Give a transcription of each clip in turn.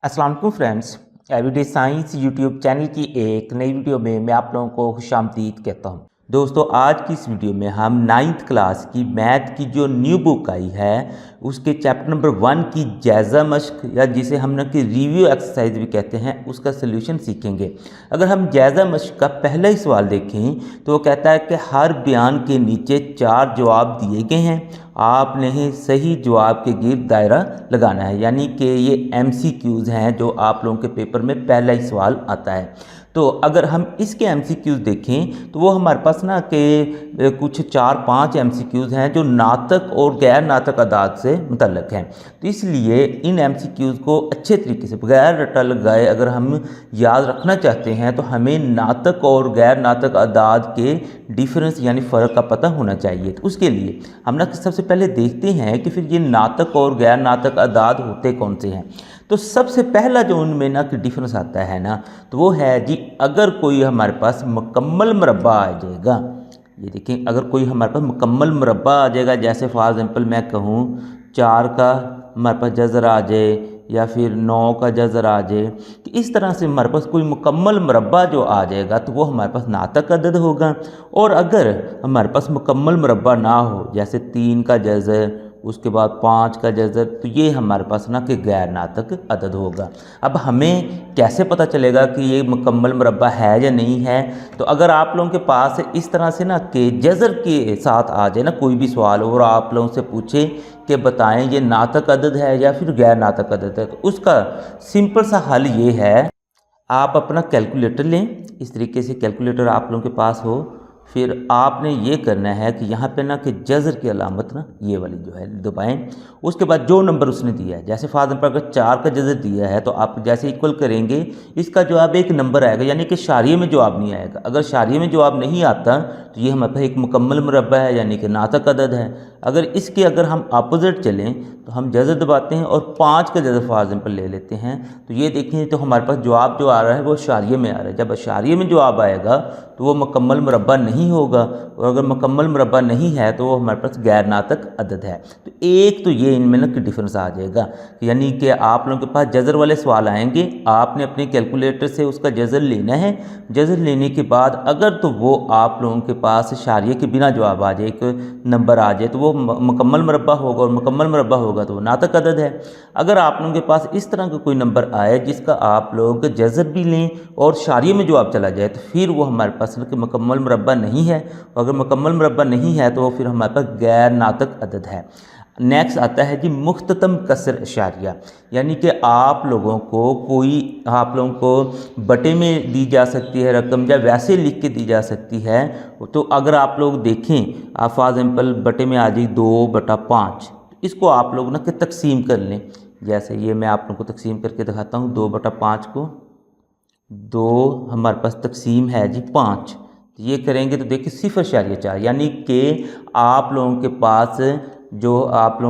अस्सलाम वालेकुम friends, everyday science YouTube channel की एक नई वीडियो में मैं आप लोगों को खुशामदीद कहता हूं। दोस्तों, आज की इस वीडियो में हम 9th क्लास की मैथ की जो न्यू बुक आई है उसके चैप्टर नंबर 1 की जायज़ा मश्क या जिसे हम ना कि रिव्यू एक्सरसाइज भी कहते हैं उसका सलूशन सीखेंगे। अगर हम जायज़ा मश्क का पहला ही सवाल देखें तो वो कहता है कि हर बयान के नीचे 4 जवाब दिए गए हैं, आपने सही जवाब के गिर्द दायरा लगाना है। यानी कि ये MCQs हैं जो आप लोगों के पेपर में पहला ही सवाल आता है। तो अगर हम इसके MCQs देखें तो वो हमारे पास ना कि कुछ 4-5 MCQs हैं जो नातक और गैर नातक अदाद से मुतल्लक हैं। तो इसलिए इन MCQs को अच्छे तरीके से बगैर रटा लगाए अगर हम याद रखना चाहते हैं तो हमें नातक और गैर नातक अदाद के डिफरेंस यानी फ़र्क का पता होना चाहिए। तो उसके लिए हम ना सबसे पहले देखते हैं कि फिर ये नातक और गैर नातक अदाद होते कौन से हैं। तो सबसे पहला जो उनमें ना कि डिफरेंस आता है ना तो वो है जी, अगर कोई हमारे पास मुकम्मल मुरब्बा आ जाएगा। ये देखें, अगर कोई हमारे पास मुकम्मल मुरब्बा आ जाएगा, जैसे फॉर एग्जांपल मैं कहूँ 4 का हमारे पास जज़र आ जाए या फिर 9 का जज़र आ जाए, तो इस तरह से हमारे पास कोई मुकम्मल मुरब्बा जो आ जाएगा तो वो हमारे पास नातक अदद होगा। और अगर हमारे पास मुकम्मल मुरब्बा ना हो, जैसे 3 का जज़र उसके बाद 5 का जज़र, तो ये हमारे पास ना कि गैर नातक अदद होगा। अब हमें कैसे पता चलेगा कि ये मुकम्मल मुरब्बा है या नहीं है? तो अगर आप लोगों के पास इस तरह से ना कि जज़र के साथ आ जाए ना कोई भी सवाल और आप लोगों से पूछे कि बताएं ये नातक अदद है या फिर गैर नातक अदद है, तो उसका सिंपल सा हल ये है, आप अपना कैलकुलेटर लें। इस तरीके से कैलकुलेटर आप लोगों के पास हो, फिर आपने ये करना है कि यहाँ पे ना कि जज़र की अलामत ना ये वाली जो है दबाएं। उसके बाद जो नंबर उसने दिया है, जैसे फॉर एग्जांपल अगर 4 का जज़र दिया है तो आप जैसे इक्वल करेंगे इसका जवाब एक नंबर आएगा, यानी कि शारिये में जवाब नहीं आएगा। अगर शारिये में जवाब नहीं आता तो ये हमारे पास एक मुकम्मल मुरब्बा है यानी कि नातक अदद है। अगर हम अपोजिट चलें तो हम जज़र दबाते हैं और 5 का जज़र फॉर एग्जांपल ले लेते हैं, तो ये देखें तो हमारे पास जवाब जो आ रहा है वो शारिये में आ रहा है। जब शारिये में जवाब आएगा तो वो मुकम्मल मुरब्बा नहीं होगा, और अगर मुकम्मल मुरब्बा नहीं है तो वो हमारे पास गैर नातक अदद है। तो एक तो ये इनमें ना कि डिफरेंस आ जाएगा, यानी कि आप लोगों के पास जज़र वाले सवाल आएंगे, आपने अपने कैलकुलेटर से उसका जज़र लेना है। जज़र लेने के बाद अगर तो वो आप लोगों के पास शारिये के बिना जवाब आ जाए, एक नंबर आ जाए, तो वो मुकम्मल मुरब्बा होगा, और मुकम्मल मुरब्बा होगा तो वो नातक अदद है। अगर आप लोगों के पास इस तरह का कोई नंबर आए जिसका आप लोग जज़र भी लें और शारिये में जवाब चला जाए, तो फिर वो हमारे पास कि मुकम्मल मुरब्बा नहीं है। और अगर मुकम्मल मुरब्बा नहीं है तो वो फिर हमारे पास गैर नातक अदद है। नेक्स्ट आता है जी मुख्ततम कसर अशारिया, यानी कि आप लोगों को बटे में दी जा सकती है रकम या वैसे लिख के दी जा सकती है। तो अगर आप लोग देखें, आप फॉर एग्जांपल बटे में आ जाए 2/5, इसको आप लोग ना कि तकसीम कर लें। जैसे ये मैं आप लोगों को तकसीम करके दिखाता हूँ। 2/5 को 2 हमारे पास तकसीम है जी 5, तो ये करेंगे तो देखिए 0.4, यानी कि आप लोगों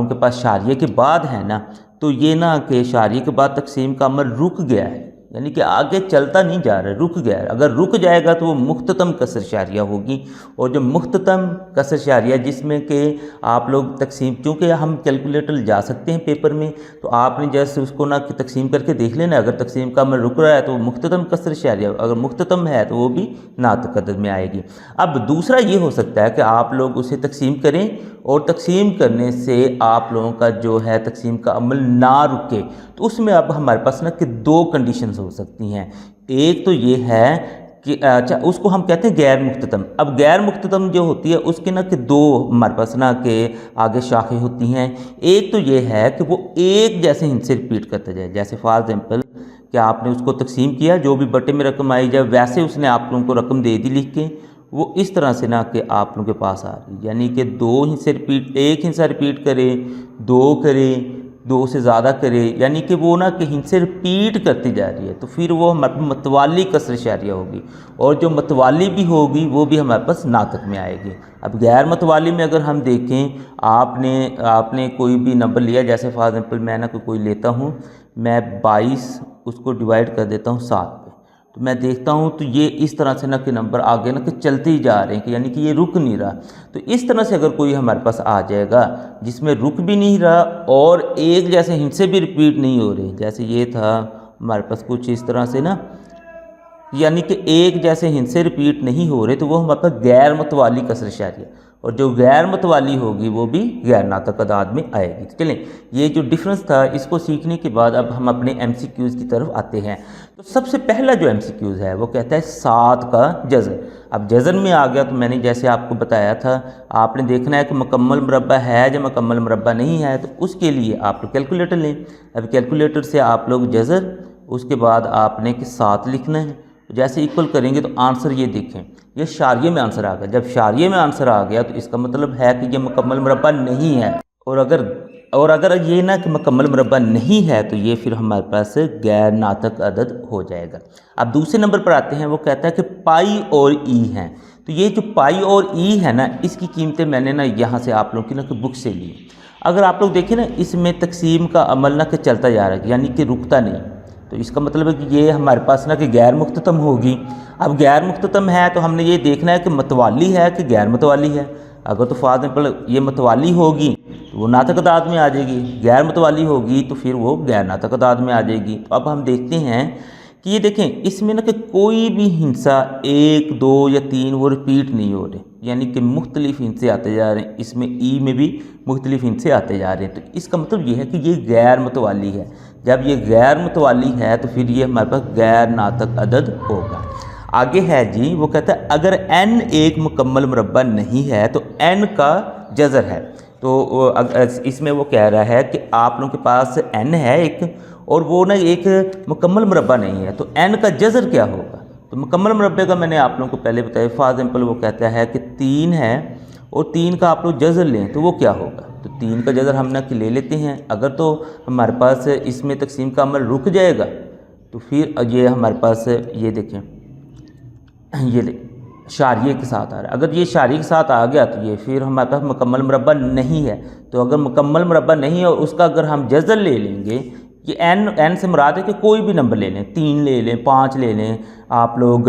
के पास शारिये के बाद है ना, तो ये ना कि शारिये के बाद तकसीम का अमल रुक गया है, यानी कि आगे चलता नहीं जा रहा है, रुक गया है। अगर रुक जाएगा तो वो मुख्ततम कसर शारिया होगी। और जो मुख्ततम कसर शारिया जिसमें कि आप लोग तकसीम, क्योंकि हम कैलकुलेटर जा सकते हैं पेपर में, तो आपने जैसे उसको ना कि तकसीम करके देख लेना। अगर तकसीम का अमल रुक रहा है तो वो मुख्ततम कसर शारिया, अगर मुख्ततम है तो वो भी नातक अदद में आएगी। अब दूसरा ये हो सकता है कि आप लोग उसे तकसीम करें और तकसीम करने से आप लोगों का जो है तकसीम का अमल ना रुके, तो उसमें अब हमारे पास ना कि 2 कंडीशंस हो सकती हैं। एक तो ये है कि अच्छा, उसको हम कहते हैं गैर मुख्ततम। अब गैर मुख्ततम जो होती है उसके ना कि 2 हमारे पास ना कि आगे शाखें होती हैं। एक तो ये है कि वो एक जैसे हिस्से रिपीट करते जाए, जैसे फॉर एग्जांपल कि आपने उसको तकसीम किया, जो भी बटे में रकम आई जाए वैसे उसने आप लोगों को रकम दे दी लिख के, वो इस तरह से ना कि आप लोगों के पास आ रही, यानी कि 2 हिस्से रिपीट, एक हिस्सा रिपीट करे, 2 करे, 2 से ज़्यादा करे, यानी कि वो ना कि हिस्से रिपीट करती जा रही है, तो फिर वो हमारे मतवाली कसर शारिया होगी। और जो मतवाली भी होगी वो भी हमारे पास नातक में आएगी। अब गैर मतवाली में अगर हम देखें, आपने कोई भी नंबर लिया, जैसे फॉर एग्जांपल मैं ना कोई लेता हूँ, मैं 22 उसको डिवाइड कर देता हूँ 7 पे, तो मैं देखता हूँ तो ये इस तरह से ना कि नंबर आगे ना कि चलते ही जा रहे हैं, कि यानी कि ये रुक नहीं रहा। तो इस तरह से अगर कोई हमारे पास आ जाएगा जिसमें रुक भी नहीं रहा और एक जैसे हिस्से भी रिपीट नहीं हो रहे, जैसे ये था हमारे पास कुछ इस तरह से ना, यानी कि एक जैसे हिस्से रिपीट नहीं हो रहे, तो वो हमारे पास गैर मतवाली कसर शारिया, और जो गैर मतवाली होगी वो भी गैर नातक अदाद में आएगी। तो चलें, ये जो डिफरेंस था इसको सीखने के बाद अब हम अपने MCQs की तरफ आते हैं। तो सबसे पहला जो MCQs है वो कहता है 7 का जज़र। अब जज़र में आ गया तो मैंने जैसे आपको बताया था, आपने देखना है कि मुकम्मल मुरब्बा है या मुकम्मल मुरब्बा नहीं है, तो उसके लिए आप लोग कैलकुलेटर लें। अब कैलकुलेटर से आप लोग जज़र, उसके बाद आपने कि 7 लिखना है। जैसे इक्वल करेंगे तो आंसर ये देखें, ये शारिये में आंसर आ गया। जब शारिये में आंसर आ गया तो इसका मतलब है कि ये मुकम्मल मुरब्बा नहीं है, और अगर ये ना कि मुकम्मल मुरब्बा नहीं है तो ये फिर हमारे पास गैर नातक अदद हो जाएगा। अब दूसरे नंबर पर आते हैं, वो कहता है कि पाई और ई हैं। तो ये जो पाई और ई है ना, इसकी कीमतें मैंने ना यहाँ से आप लोग की ना बुक से ली। अगर आप लोग देखें ना, इसमें तकसीम का अमल ना कि चलता जा रहा है, यानी कि रुकता नहीं। तो इसका मतलब है कि ये हमारे पास ना कि गैर मुख्ततम होगी। अब गैर मुख्ततम है तो हमने ये देखना है कि मतवाली है कि गैर मतवाली है। अगर तो फॉर एग्जाम्पल ये मतवाली होगी तो वो नातक अदाद में आ जाएगी, गैर मतवाली होगी तो फिर वो गैर नातक अदाद में आ जाएगी। तो अब हम देखते हैं कि ये देखें, इसमें ना कि कोई भी हिंसा 1, 2 या 3 वो रिपीट नहीं हो रहे, यानी कि मुख्तलिफ हिंसे आते जा रहे हैं। इसमें ई में भी मुख्तलिफ हिंसे आते जा रहे हैं। तो इसका मतलब ये है कि ये गैर मतवाली है। जब ये गैर मतवाली है तो फिर ये हमारे पास गैर नातक अदद होगा। आगे है जी, वो कहता है अगर n एक मुकम्मल मुरब्बा नहीं है तो n का जज़र है। तो इसमें वो कह रहा है कि आप लोगों के पास n है एक, और वो ना एक मुकम्मल मुरब्बा नहीं है, तो n का जज़र क्या होगा। तो मुकम्मल मुरब्बे का मैंने आप लोगों को पहले बताया। फॉर एग्जाम्पल वो कहता है कि 3 है और 3 का आप लोग जज़र लें तो वो क्या होगा। तो 3 का जज़र हम ना कि ले लेते हैं। अगर तो हमारे पास इसमें तकसीम का अमल रुक जाएगा तो फिर ये हमारे पास ये देखें, ये शारिये के साथ आ रहा है। अगर ये शारिये के साथ आ गया तो ये फिर हमारे पास मुकम्मल मुरब्बा नहीं है। तो अगर मुकम्मल मुरब्बा नहीं है और उसका अगर हम जज़र ले लेंगे, ये n से मुराद है कि कोई भी नंबर ले लें, 3 ले लें, 5 ले लें, आप लोग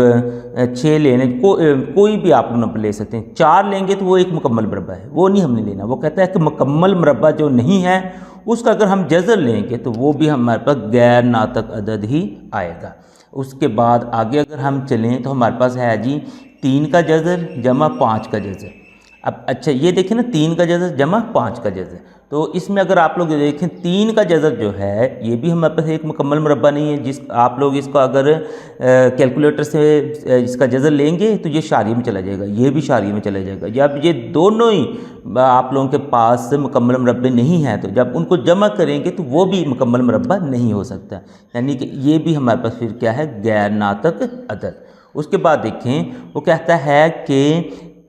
6 ले लें, कोई भी आप लोग नंबर ले सकते हैं। 4 लेंगे तो वो एक मुकम्मल मुरब्बा है, वो नहीं हमने लेना। वो कहता है कि मुकम्मल मुरब्बा जो नहीं है उसका अगर हम जज़र लेंगे तो वो भी हमारे पास गैर नातक अदद ही आएगा। उसके बाद आगे अगर हम चलें तो हमारे पास है जी 3 का जज़र जमा 5 का जज़र। अब अच्छा ये देखें ना, 3 का जज़र जमा 5 का जज़र। तो इसमें अगर आप लोग देखें 3 का जज़र जो है ये भी हमारे पास एक मुकम्मल मुरब्बा नहीं है। जिस आप लोग इसको अगर कैलकुलेटर से इसका जज़र लेंगे तो ये शारिये में चला जाएगा, ये भी शारिये में चला जाएगा। जब ये दोनों ही आप लोगों के पास मुकम्मल मुरब्बे नहीं हैं तो जब उनको जमा करेंगे तो वो भी मुकम्मल मुरब्बा नहीं हो सकता, यानी कि ये भी हमारे पास फिर क्या है, गैर नातक अदद। उसके बाद देखें, वो कहता है कि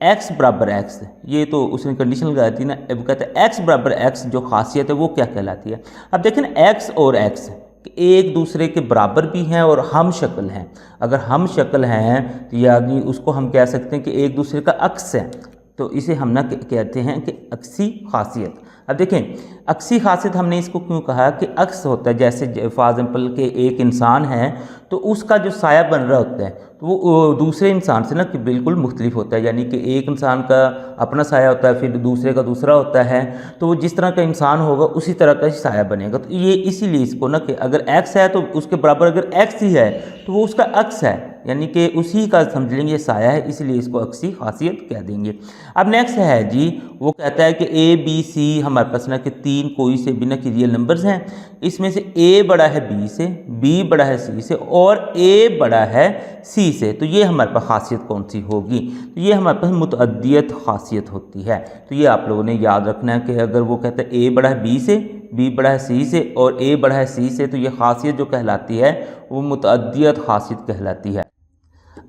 x बराबर x, ये तो उसने कंडीशन लगाई थी ना। वो कहता है x बराबर x जो खासियत है वो क्या कहलाती है। अब देखें ना, x और x एक दूसरे के बराबर भी हैं और हम शक्ल हैं। अगर हम शक्ल हैं तो यानी उसको हम कह सकते हैं कि एक दूसरे का अक्स है। तो इसे हम ना कहते हैं कि अक्सी खासियत। अब देखें, अक्सी खासियत हमने इसको क्यों कहा कि अक्स होता है, जैसे फॉर एग्जाम्पल के एक इंसान है तो उसका जो साया बन रहा होता है तो वो दूसरे इंसान से ना कि बिल्कुल मुख्तलिफ होता है। यानी कि एक इंसान का अपना साया होता है, फिर दूसरे का दूसरा होता है। तो वो जिस तरह का इंसान होगा उसी तरह का साया बनेगा। तो ये इसीलिए इसको ना कि अगर एक्स है तो उसके बराबर अगर एक्स ही है तो वो उसका अक्स है, यानी कि उसी का समझ लेंगे ये साया है, इसलिए इसको अक्सी खासियत कह देंगे। अब नेक्स्ट है जी, वो कहता है कि ए बी सी हमारे पास ना कि 3 कोई से भी ना कि रियल नंबर्स हैं। इसमें से ए बड़ा है बी से, बी बड़ा है सी से और ए बड़ा है सी से। तो ये हमारे पास खासियत कौन सी होगी, तो ये हमारे पास मुतअद्दियत खासियत होती है। तो ये आप लोगों ने याद रखना है कि अगर वो कहता है ए बड़ा है बी से, बी बड़ा है सी से और ए बड़ा है सी से, तो ये खासियत जो कहलाती है वो मुतअद्दियत खासियत कहलाती है।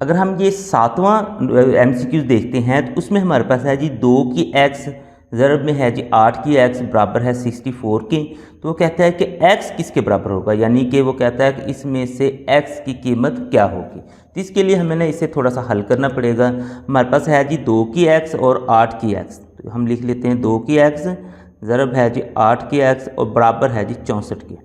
अगर हम ये 7वां MCQ देखते हैं तो उसमें हमारे पास है जी 2 की x ज़रब में है जी 8 की x बराबर है 64 के। तो वो कहता है कि x किसके बराबर होगा, यानी कि वो कहता है कि इसमें से x की कीमत क्या होगी। तो इसके लिए हमें ना इसे थोड़ा सा हल करना पड़ेगा। हमारे पास है जी 2 की x और 8 की x। तो हम लिख लेते हैं 2 की x ज़रब है जी 8 की x और बराबर है जी 64 के।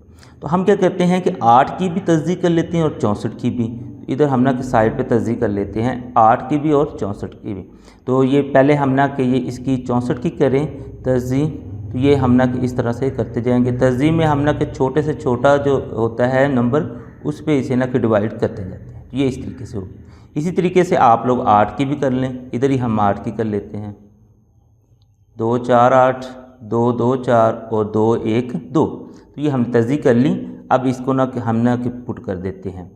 तो हम क्या करते हैं कि 8 की भी तस्दीक कर लेते हैं और 64 की भी। इधर हम ना कि साइड पे तस्दीक कर लेते हैं 8 की भी और 64 की भी। तो ये पहले हम ना कि ये इसकी 64 की करें तस्दीक, तो ये हम ना कि इस तरह से करते जाएंगे। तस्दीक में हम ना कि छोटे से छोटा जो होता है नंबर उस पर इसे ना कि डिवाइड करते जाते हैं। तो ये इस तरीके से होगी। इसी तरीके से आप लोग 8 की भी कर लें, इधर ही हम 8 की कर लेते हैं। 2 4 8, 2 2 4 और 2 1 2। तो ये हमने तर्जीह कर ली। अब इसको ना कि हम ना कि पुट कर देते हैं।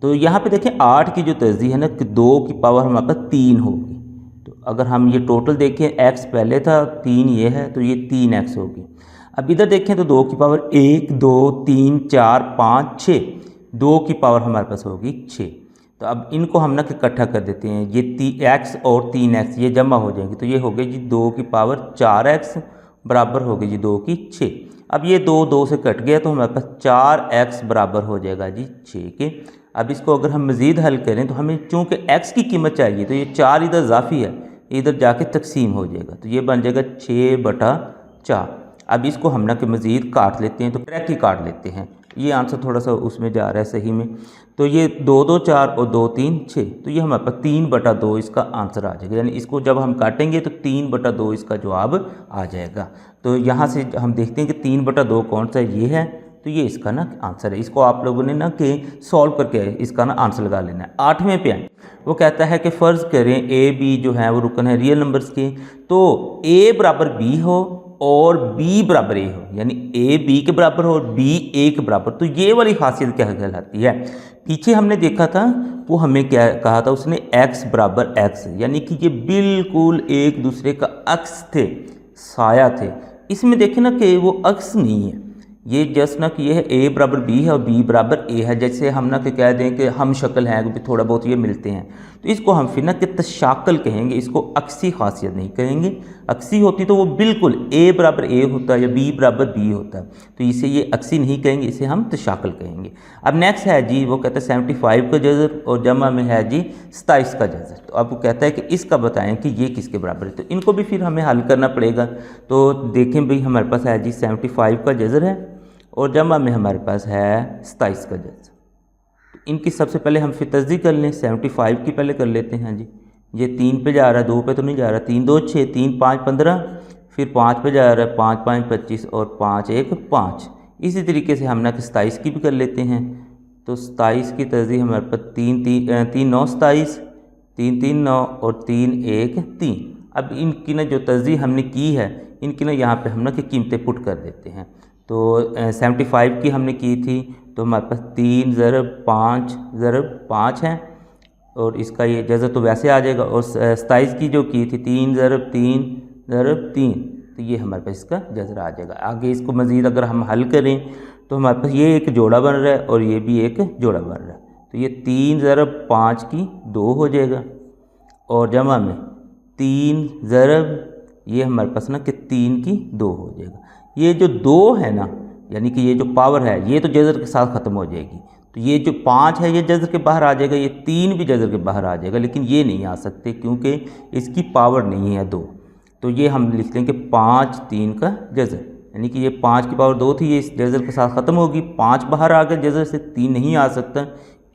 तो यहाँ पे देखें 8 की जो तर्जीह है ना कि 2 की पावर हमारे पास 3 होगी। तो अगर हम ये टोटल देखें, x पहले था 3 ये है, तो ये 3x होगी। अब इधर देखें तो 2 की पावर 1 2 3 4 5 6, 2 की पावर हमारे पास होगी 6। तो अब इनको हम ना कि इकट्ठा कर देते हैं। ये x और 3x ये जमा हो जाएंगे, तो ये हो गई जी 2 की पावर 4x बराबर हो गई जी 2 की 6। अब ये 2 2 से कट गया तो हमारे पास 4x बराबर हो जाएगा जी 6 के। अब इसको अगर हम मज़ीद हल करें तो हमें चूँकि x की कीमत चाहिए, तो ये 4 इधर इजाफी है, इधर जाके तकसीम हो जाएगा, तो ये बन जाएगा 6/4। अब इसको हम ना कि मज़ीद काट लेते हैं, तो ट्रैक ही काट लेते हैं। ये आंसर थोड़ा सा उसमें जा रहा है सही में। तो ये 2 2 4 और 2 3 6, तो ये हमारे पास 3/2 इसका आंसर आ जाएगा। यानी इसको जब हम काटेंगे तो 3/2 इसका जवाब आ जाएगा। तो यहाँ से हम देखते हैं कि 3/2 कौन सा ये है, तो ये इसका ना आंसर है। इसको आप लोगों ने ना कि सॉल्व करके इसका ना आंसर लगा लेना है। 8वें पे आए, वो कहता है कि फ़र्ज़ करें ए बी जो है वो रुकन है रियल नंबर्स के, तो ए बराबर बी हो और बी बराबर ए हो, यानी ए बी के बराबर हो और बी ए के बराबर। तो ये वाली खासियत क्या कहलाती है? पीछे हमने देखा था, वो हमें क्या कहा था उसने, x बराबर x, यानी कि ये बिल्कुल एक दूसरे का अक्स थे, साया थे। इसमें देखें ना कि वो अक्स नहीं है, ये जस्ट ना कि ये है a बराबर b है और b बराबर a है। जैसे हम ना कि कह दें कि हम शक्ल हैं, क्योंकि थोड़ा बहुत ये मिलते हैं, तो इसको हम फिर ना कि तशाकल कहेंगे, इसको अक्सी खासियत नहीं कहेंगे। अक्सी होती तो वो बिल्कुल a बराबर a होता है या b बराबर b होता है, तो इसे ये अक्सी नहीं कहेंगे, इसे हम तशाकल कहेंगे। अब नेक्स्ट है जी, वो कहता है 75 का जज़र और जमा में है जी 27 का जज़र। तो अब वो कहता है कि इसका बताएं कि ये किसके बराबर है, तो इनको भी फिर हमें हल करना पड़ेगा। तो देखें भाई, हमारे पास है जी 75 का जज़र है और जमा में हमारे पास है 27 का जज़र। इनकी सबसे पहले हम फिर तस्दीक कर लें। 75 की पहले कर लेते हैं जी। ये 3 पे जा रहा है, 2 पे तो नहीं जा रहा। 3 2 6, 3 5 15, फिर 5 पे जा रहा है, 5 5 25 और 5 1 5। इसी तरीके से हम ना कि 27 की भी कर लेते हैं। तो 27 की तस्दीक हमारे पास 3 9 27, 3 3 9 और 3 1 3। अब इनकी ना जो तस्दीक हमने की है, इनकी ना यहाँ पर हम ना कि कीमतें पुट कर देते हैं। तो 75 की हमने की थी, तो हमारे पास 3 ज़रब 5 ज़रब 5 है, और इसका ये जज़र तो वैसे आ जाएगा। और 27 की जो की थी 3 ज़रब 3 ज़रब 3, तो ये हमारे पास इसका जज़र आ जाएगा। आगे इसको मज़ीद अगर हम हल करें तो हमारे पास ये एक जोड़ा बन रहा है और ये भी एक जोड़ा बन रहा है। तो ये 3 ज़रब 5 की 2 हो जाएगा, और जमा में 3 ज़रब ये हमारे पास ना कि 3 की 2 हो जाएगा। ये जो 2 है ना, यानी कि ये जो पावर है ये तो जज़र के साथ ख़त्म हो जाएगी। तो ये जो 5 है ये जज़र के बाहर आ जाएगा, ये 3 भी जज़र के बाहर आ जाएगा, लेकिन ये नहीं आ सकते क्योंकि इसकी पावर नहीं है 2। तो ये हम लिख लेंगे 5 3 का जज़र, यानी कि ये 5 की पावर 2 थी, ये इस जज़र के साथ ख़त्म होगी। 5 बाहर आ गया जज़र से, 3 नहीं आ सकता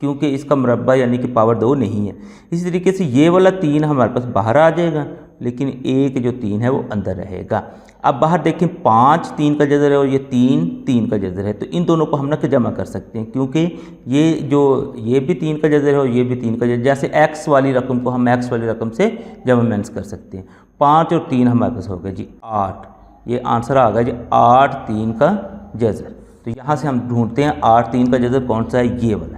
क्योंकि इसका मुरब्बा यानी कि पावर 2 नहीं है। इसी तरीके से ये वाला 3 हमारे पास बाहर आ जाएगा, लेकिन एक जो 3 है वो अंदर रहेगा। अब बाहर देखें 5 3 का जज़र है और ये 3 3 का जज़र है, तो इन दोनों को हम ना जमा कर सकते हैं, क्योंकि ये भी 3 का जज़र है और ये भी 3 का जज़र। जैसे x वाली रकम को हम x वाली रकम से जमा मैंस कर सकते हैं। 5 और 3 हमारे पास हो गया जी 8, ये आंसर आ गया जी 8 3 का जज़र। तो यहाँ से हम ढूंढते हैं 8 3 का जज़र कौन सा है, ये वाला।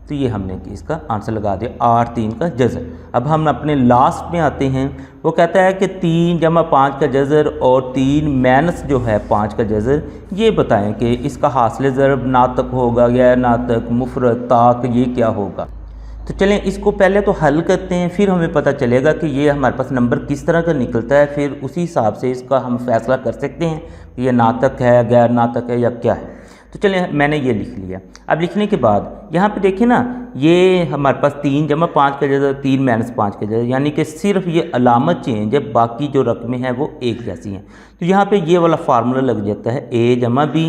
तो ये हमने इसका आंसर लगा दिया 8 3 का जज़र। अब हम अपने लास्ट में आते हैं, वो कहता है कि 3 जमा 5 का जज़र और 3 माइनस जो है 5 का जज़र, ये बताएं कि इसका हासिल ज़रब नातक होगा, गैर नातक, मुफरद, ताक, ये क्या होगा। तो चलें इसको पहले तो हल करते हैं, फिर हमें पता चलेगा कि ये हमारे पास नंबर किस तरह का निकलता है। फिर उसी हिसाब से इसका हम फैसला कर सकते हैं कि ये नातक है, गैर नातक है या क्या है। तो चलिए मैंने ये लिख लिया। अब लिखने के बाद यहाँ पे देखिए ना, ये हमारे पास 3 जमा 5 का जज़र, 3 माइनस 5 का जज़र, यानी कि सिर्फ ये अलामत चेंज है, बाकी जो रकमें हैं वो एक जैसी हैं। तो यहाँ पे ये वाला फार्मूला लग जाता है a जमा b,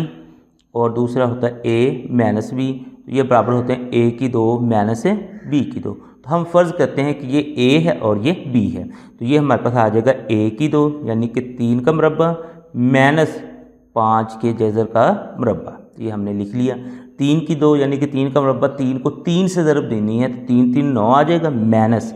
और दूसरा होता है a माइनस b, तो ये बराबर होते हैं a की 2 माइनस b की 2। तो हम फ़र्ज़ करते हैं कि ये a है और ये b है, तो ये हमारे पास आ जाएगा a की 2 यानी कि 3 का मुरब्बा माइनस 5 के जज़र का मुरब्बा। ये हमने लिख लिया। 3 की 2 यानी कि 3 का मुरब्बा, 3 को 3 से ज़रब देनी है तो 3 3 9 आ जाएगा, माइनस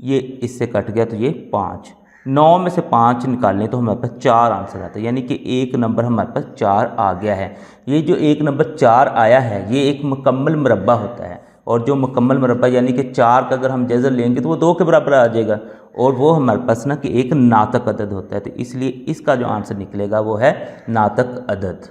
ये इससे कट गया तो ये 5। 9 में से 5 निकालें तो हमारे पास 4 आंसर आता है, यानी कि एक नंबर हमारे पास 4 आ गया है। ये जो एक नंबर 4 आया है ये एक मुकम्मल मुरब्बा होता है, और जो मुकम्मल मुरब्बा यानी कि 4 का अगर हम जज़र लेंगे तो वो 2 के बराबर आ जाएगा, और वो हमारे पास ना कि एक नातक अदद होता है। तो इसलिए इसका जो आंसर निकलेगा वो है नातक अदद।